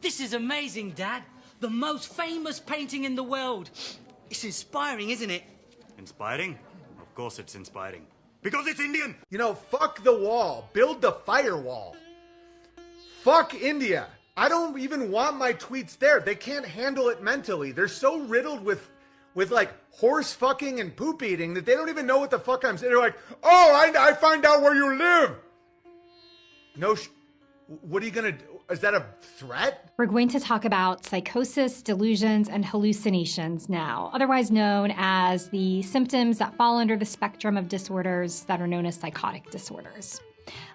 This is amazing, Dad. The most famous painting in the world. It's inspiring, isn't it? Inspiring? Of course it's inspiring. Because it's Indian! You know, fuck the wall. Build the firewall. Fuck India. I don't even want my tweets there. They can't handle it mentally. They're so riddled with like horse fucking and poop eating that they don't even know what the fuck I'm saying. They're like, oh, I find out where you live. No, what are you gonna do? Is that a threat? We're going to talk about psychosis, delusions, and hallucinations now, otherwise known as the symptoms that fall under the spectrum of disorders that are known as psychotic disorders.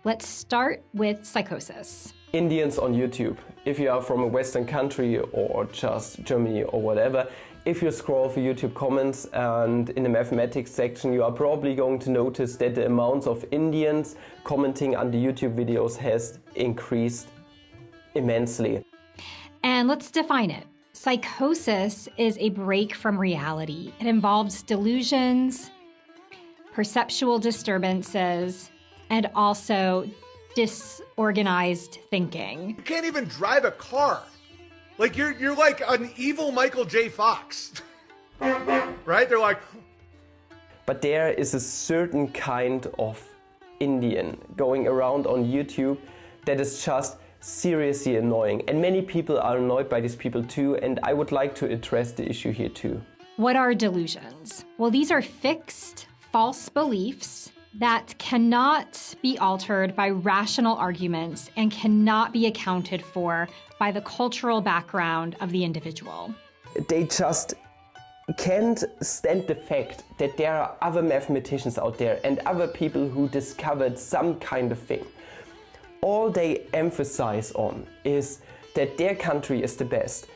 Let's start with psychosis. Indians on YouTube. If you are from a Western country or just Germany or whatever, if you scroll through YouTube comments and in the mathematics section, you are probably going to notice that the amounts of Indians commenting under YouTube videos has increased immensely. And let's define it. Psychosis is a break from reality. It involves delusions, perceptual disturbances, and also disorganized thinking. You can't even drive a car. Like you're like an evil Michael J. Fox. Right? They're like... But there is a certain kind of Indian going around on YouTube that is just seriously annoying. And many people are annoyed by these people too, and I would like to address the issue here too. What are delusions? Well, these are fixed, false beliefs that cannot be altered by rational arguments and cannot be accounted for by the cultural background of the individual. They just can't stand the fact that there are other mathematicians out there and other people who discovered some kind of thing. All they emphasize on is that their country is the best,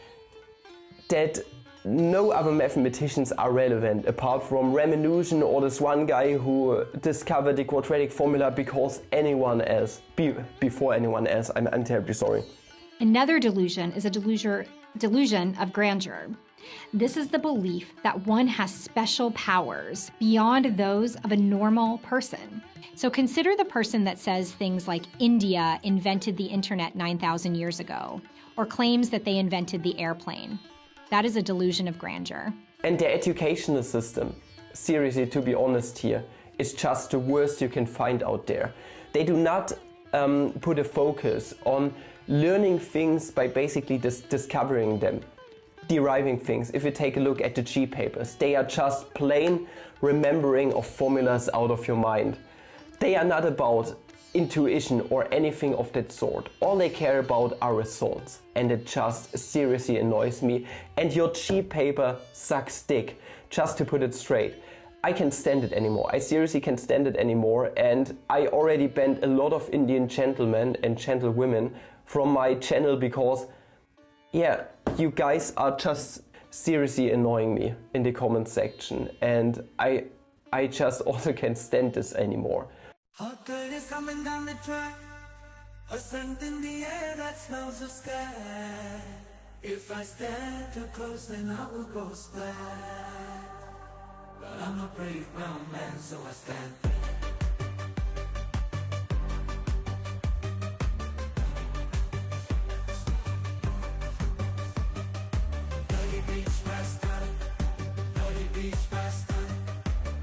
that no other mathematicians are relevant apart from Ramanujan or this one guy who discovered the quadratic formula because anyone else, before anyone else, I'm terribly sorry. Another delusion is a delusion of grandeur. This is the belief that one has special powers beyond those of a normal person. So consider the person that says things like India invented the internet 9,000 years ago, or claims that they invented the airplane. That is a delusion of grandeur. And the educational system, seriously, to be honest here, is just the worst you can find out there. They do not put a focus on learning things by basically discovering them, deriving things. If you take a look at the G papers, they are just plain remembering of formulas out of your mind. They are not about intuition or anything of that sort. All they care about are results, and it just seriously annoys me. And your G paper sucks dick, just to put it straight. I can't stand it anymore. I seriously can't stand it anymore, and I already banned a lot of Indian gentlemen and gentlewomen from my channel because, yeah, you guys are just seriously annoying me in the comment section, and I just also can't stand this anymore. Hot dirt is coming down the track, a scent in the air that smells of sky. If I stare too close, then I will go splat. But I'm a brave brown man, so I stand. Dirty beach master, dirty beach master.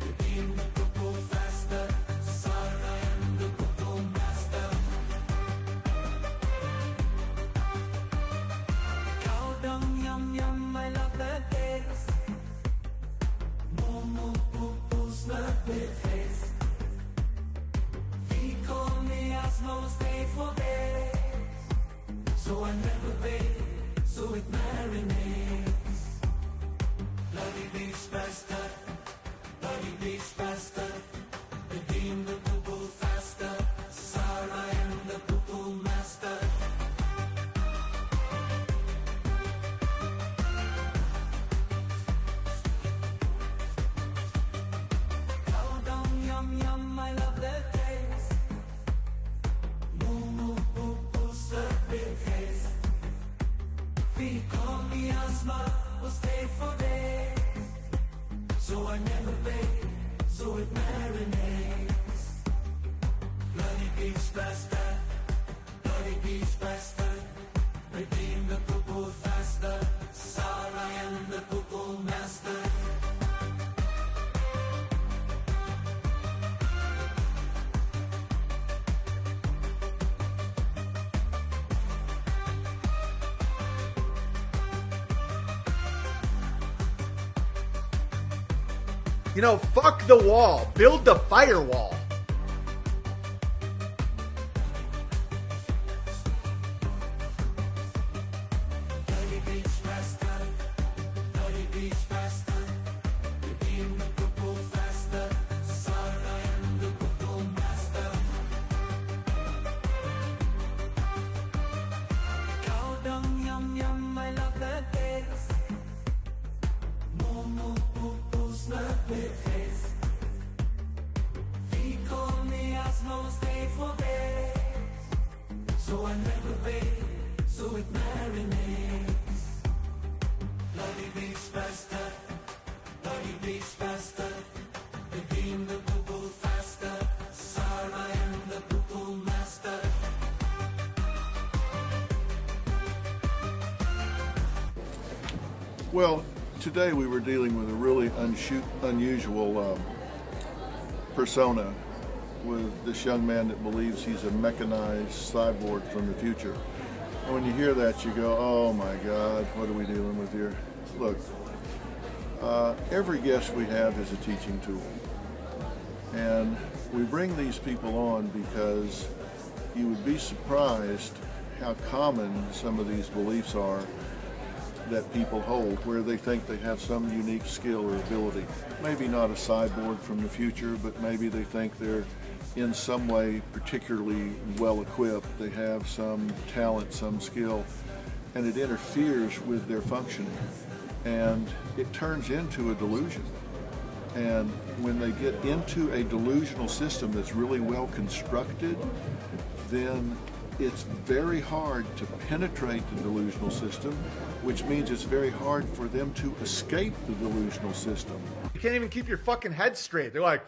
Redeem the purple faster. Saar, I am the purple master. Cow dung, yum yum, I love that taste. Moo moo poo poo, smell with haste. Feet call me, I snow stay for days. So I never bathe, so it marinates. Bloody beach bastard, bloody beach bastard. Redeem the poo-poo faster. Saar, I am the poo-poo master. Cow dung, yum yum, I love that taste. Moo moo poo poo, slurp with haste. Feet call me asthma, will stay for days. So I never bathe, so it marinates. Bloody beach bastard, bloody beach bastard. Redeem the You know, fuck the wall. Build the firewall. So I never bake, so it marinates. Bloody beach bastard, bloody beach bastard. Redeem the poo-poo faster. Saar, I am the poo-poo master. Well, today we were dealing with a really unusual persona with this young man that believes he's a mechanized cyborg from the future. And when you hear that, you go, oh my God, what are we dealing with here? Look, every guest we have is a teaching tool. And we bring these people on because you would be surprised how common some of these beliefs are that people hold, where they think they have some unique skill or ability. Maybe not a cyborg from the future, but maybe they think they're in some way particularly well equipped. They have some talent, some skill, and it interferes with their functioning. And it turns into a delusion. And when they get into a delusional system that's really well constructed, then it's very hard to penetrate the delusional system, which means it's very hard for them to escape the delusional system. You can't even keep your fucking head straight. They're like,